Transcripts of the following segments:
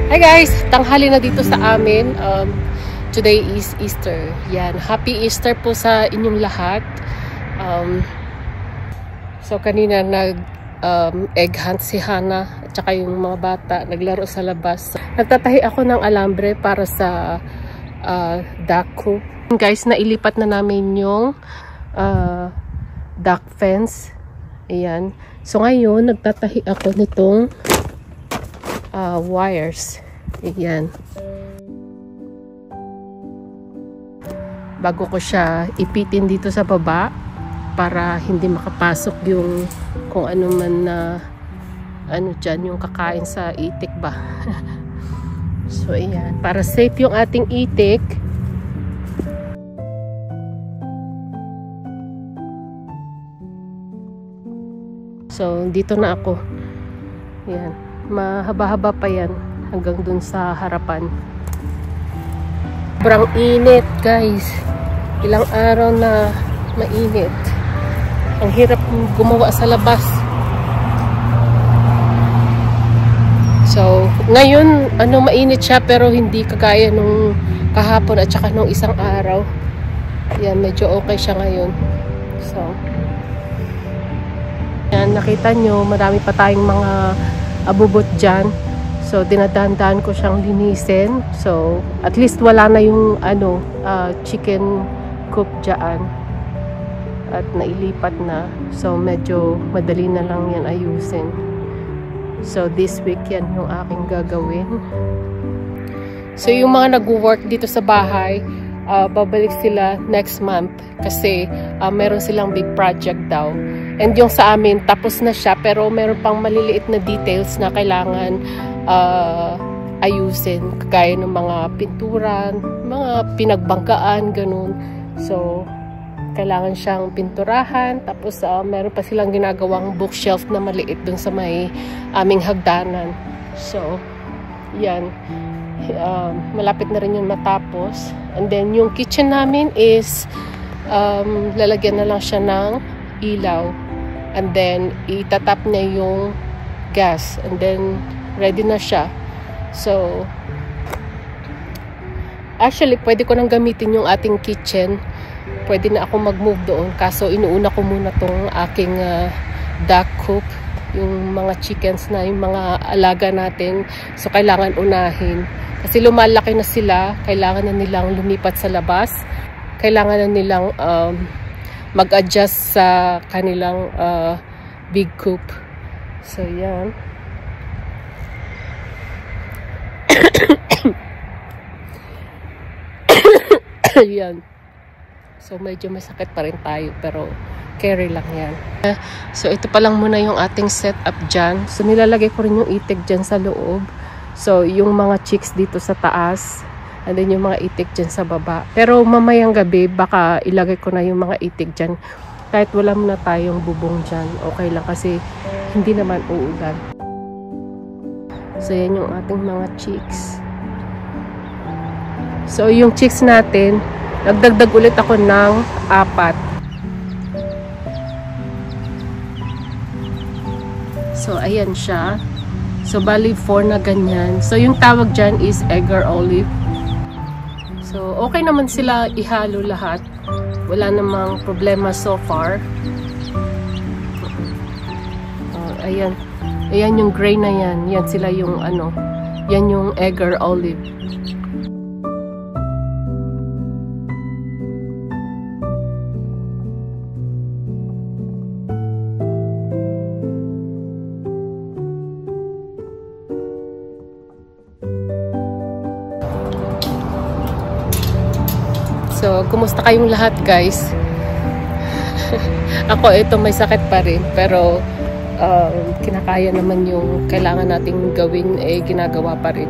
Hi guys! Tanghali na dito sa amin. Today is Easter. Yan. Happy Easter po sa inyong lahat. So kanina egg hunt si Hana at saka yung mga bata naglaro sa labas. Nagtatahi ako ng alambre para sa duck coop. Guys, nailipat na namin yung duck fence. Ayan. So ngayon, nagtatahi ako nitong wires. Ayan. Bago ko siya ipitin dito sa baba para hindi makapasok yung kung ano man na dyan, yung kakain sa itik ba. So ayan, para safe yung ating itik. So dito na ako. Ayan, mahaba-haba pa yan hanggang dun sa harapan. Sobrang init guys, ilang araw na mainit. Ang hirap gumawa sa labas. So ngayon mainit siya pero hindi kagaya nung kahapon at saka nung isang araw. Yan, medyo okay siya ngayon. So yan, nakita nyo marami pa tayong mga abubot dyan. So dinadahan-dahan ko siyang linisin. So at least wala na yung chicken coop dyan. At nailipat na. So medyo madali na lang yan ayusin. So this week yan yung aking gagawin. So yung mga nag-work dito sa bahay, babalik sila next month kasi meron silang big project daw. And yung sa amin tapos na siya pero meron pang maliliit na details na kailangan ayusin, kagaya ng mga pinturan, mga pinagbanggaan, ganun. So kailangan siyang pinturahan. Tapos meron pa silang ginagawang bookshelf na maliit dun sa may aming hagdanan. So yan, malapit na rin yun matapos. And then yung kitchen namin is lalagyan na lang siya ng ilaw, and then itatap na yung gas, and then ready na siya. So actually pwede ko nang gamitin yung ating kitchen. Pwede na ako mag-move doon, kaso inuuna ko muna tong aking duck coop, yung mga chickens na yung mga alaga natin. So kailangan unahin kasi lumalaki na sila, kailangan na nilang lumipat sa labas, kailangan na nilang mag-adjust sa kanilang big coop. So yan. Yan. So medyo masakit pa rin tayo pero carry lang yan. So ito pa lang muna yung ating setup dyan. So nilalagay ko rin yung itik dyan sa loob. So yung mga chicks dito sa taas, and then yung mga itik dyan sa baba. Pero mamayang gabi baka ilagay ko na yung mga itik dyan. Kahit wala muna tayong bubong dyan, okay lang kasi hindi naman uulan. So yan yung ating mga chicks. So yung chicks natin, nagdagdag ulit ako ng 4. So ayan siya. So bali 4 na ganyan. So yung tawag dyan is Egger Olive. So okay naman sila ihalo lahat. Wala namang problema so far. Ayan. Ayan yung gray na yan. Yan sila yung yan yung Egger Olive. So, kumusta kayong lahat guys? Ako, ito may sakit pa rin. Pero, kinakaya naman yung kailangan nating gawin, ginagawa pa rin.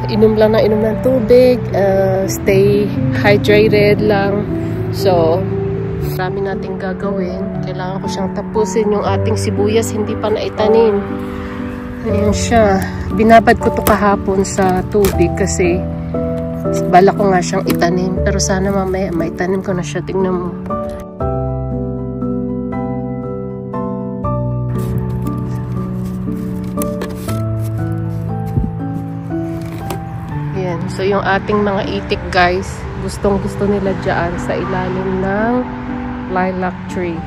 Inom lang na inom ng tubig, stay hydrated lang. So, marami nating gagawin. Kailangan ko siyang tapusin. Yung ating sibuyas, hindi pa naitanim. Ayan siya. Binabad ko to kahapon sa tubig kasi bala ko nga siyang itanim, pero sana mamaya maitanim ko na siya. Tingnan mo. So yung ating mga itik guys, gustong gusto nila dyan sa ilalim ng lilac tree.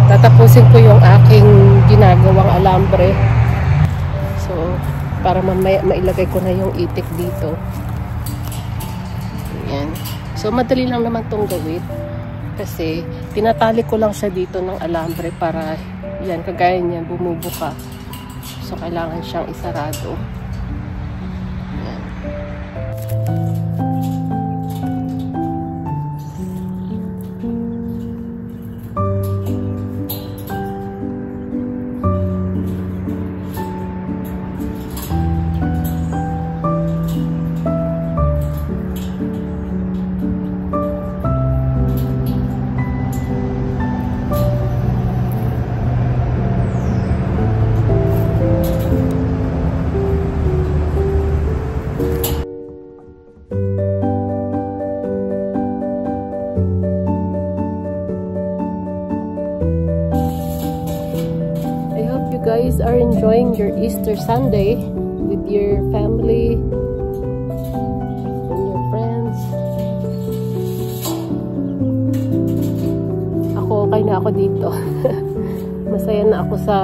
Tatapusin ko yung aking ginagawang alambre. So, para mamaya mailagay ko na yung itik dito. Ayan. So, madali lang naman tong gawin. Kasi, tinatali ko lang siya dito ng alambre para, yan, kagaya niyan, bumubuka. So, kailangan siyang isarado. Ayan. Guys are enjoying your Easter Sunday with your family and your friends. Ako, okay na ako dito. Masaya na ako sa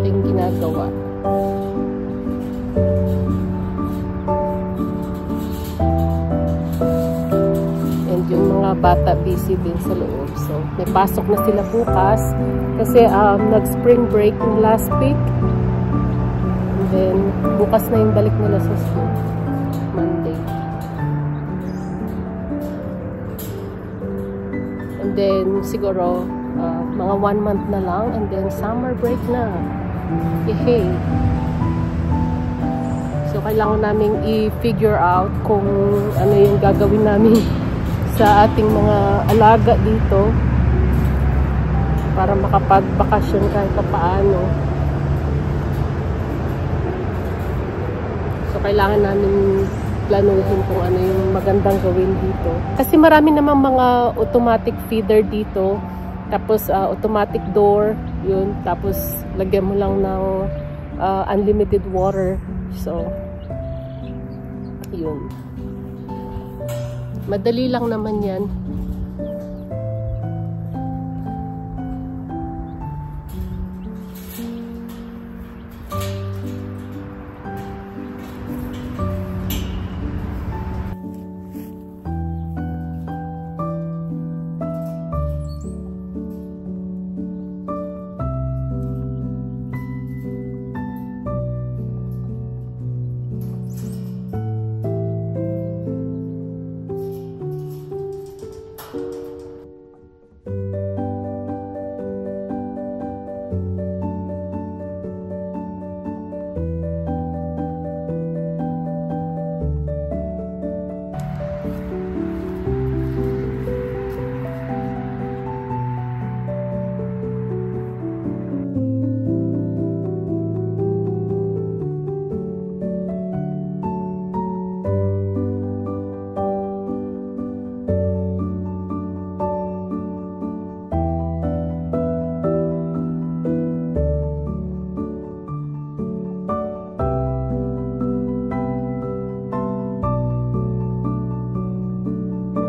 aking ginagawa. And yung mga bata busy din sa loob. So, may pasok na sila bukas. Kasi nag-spring break last week. And then, bukas na yung balik nila sa school. Monday. And then, siguro, mga 1 month na lang. And then, summer break na. Yehey! So, kailangan namin i-figure out kung ano yung gagawin namin sa ating mga alaga dito. Para makapag-bakasyon kahit paano. So, kailangan namin planuhin kung ano yung magandang gawin dito. Kasi marami namang mga automatic feeder dito. Tapos, automatic door. Yun. Tapos, lagyan mo lang ng unlimited water. So, yun. Madali lang naman yan.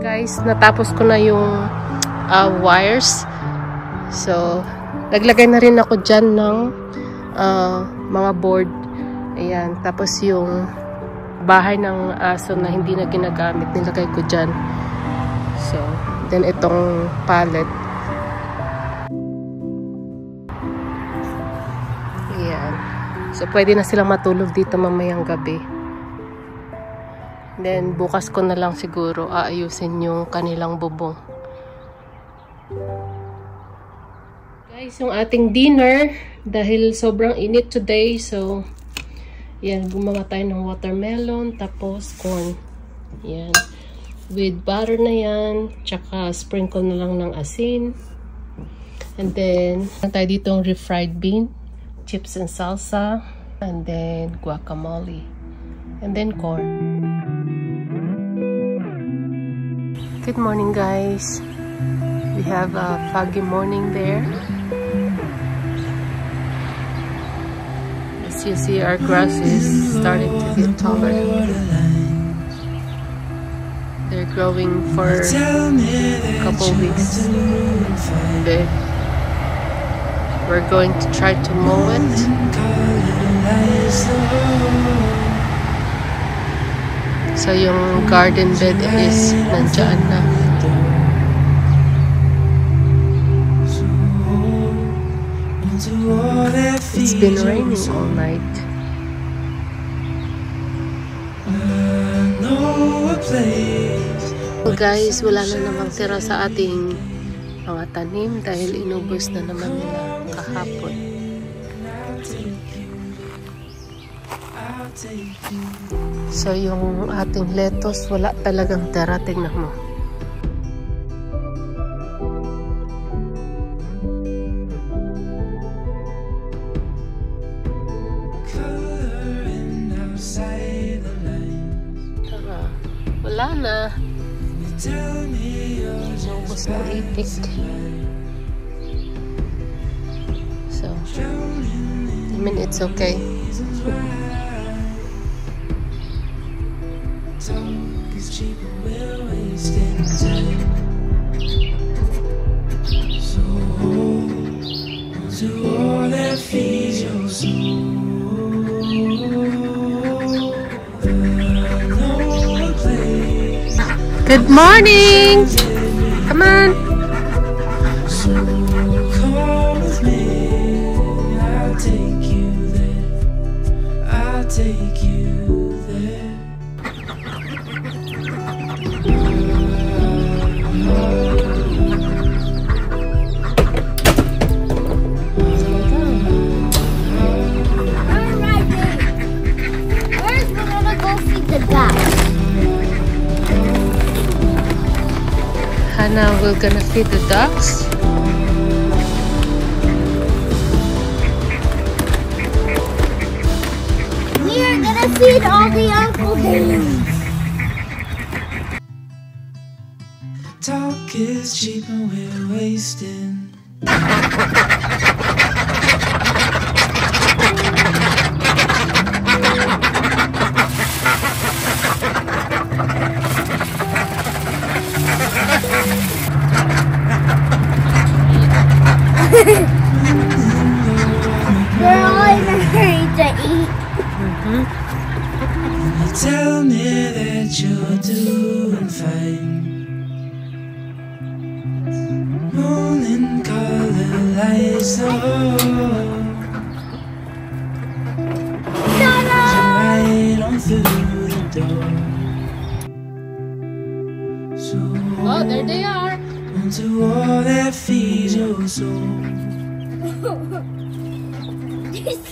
Guys, natapos ko na yung wires. So, naglagay na rin ako dyan ng mga board. Ayan. Tapos yung bahay ng aso na hindi na ginagamit, nilagay ko dyan. So, then itong pallet. Ayan. So, pwede na silang matulog dito mamayang gabi. Then, bukas ko na lang siguro aayusin yung kanilang bubong. Guys, yung ating dinner, dahil sobrang init today, so, yan, gumawa tayo ng watermelon, tapos corn. Yan. With butter na yan, tsaka sprinkle na lang ng asin. And then, tayo dito yung refried bean. chips and salsa, and then guacamole, and then corn. Good morning, guys. We have a foggy morning there. As you see, our grass is starting to get taller. They're growing for a couple weeks. And then we're going to try to mow it. So yung garden bed is nandyan na. It's been raining all night. So guys, wala na namang tira sa ating mga tanim dahil inubos na naman nila kahapon. So yung ating lettuce wala talagang tira, tingnan mo. Wala na. Inubos ng itik. So, I mean, it's okay. Good morning! Come on! So come with me, I'll take you there. I'll take you there. Alright, where's we're gonna go feed the ducks? Hannah, we're gonna feed the ducks. We are gonna feed all the Uncle Danes. Talk is cheap and we're wasting. We're all in a hurry to eat. You tell me that you're doing fine. Morning color lights on. Right on through the door. So Oh, there they are. onto all that feeds your soul.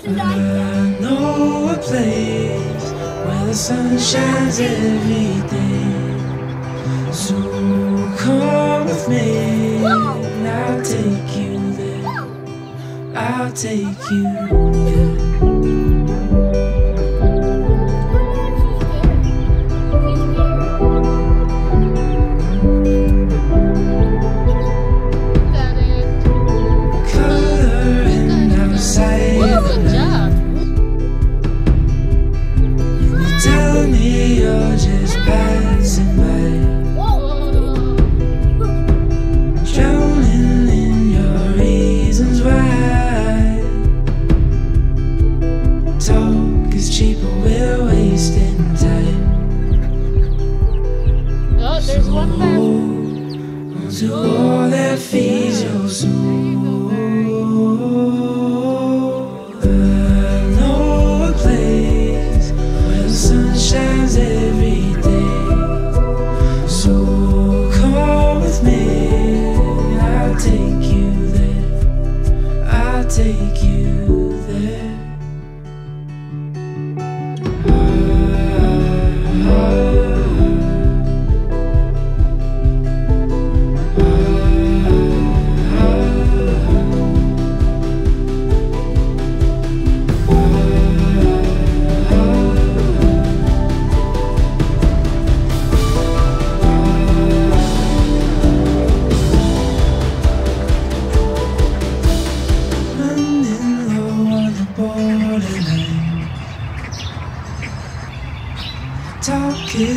I know a place where the sun shines every day. So come with me, and I'll take you there. I'll take you there. Got it. Coloring outside the Good job. You tell me you're just passing by, drowning in your reasons why. Talk is cheap and we're wasting time. Oh, there's one left. Onto all that feeds your soul. I know a place where the sun shines every day. So come with me, I'll take you there. I'll take you there.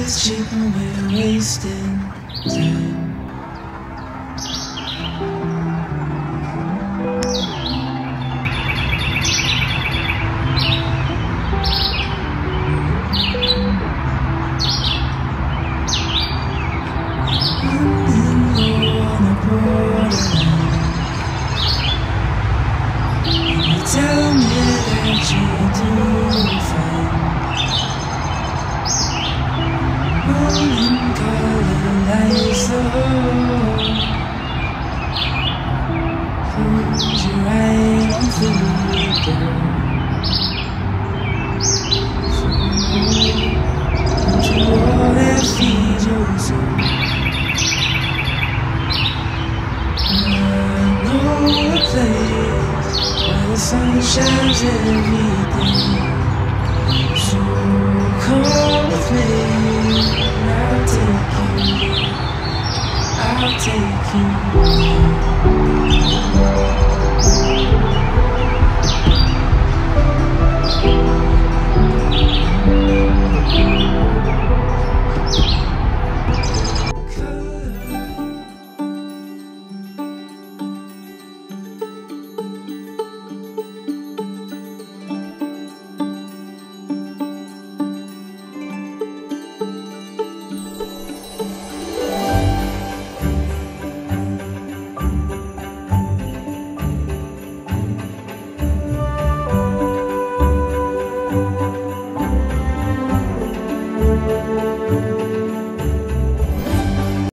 it's cheap and we're wasting time. Tell me that you do fine. Morning color lights the hall. Close your eyes on through the door. Into all that feeds your soul. I know a place where the sun shines every day. So come with me, I'll take you. I'll take you.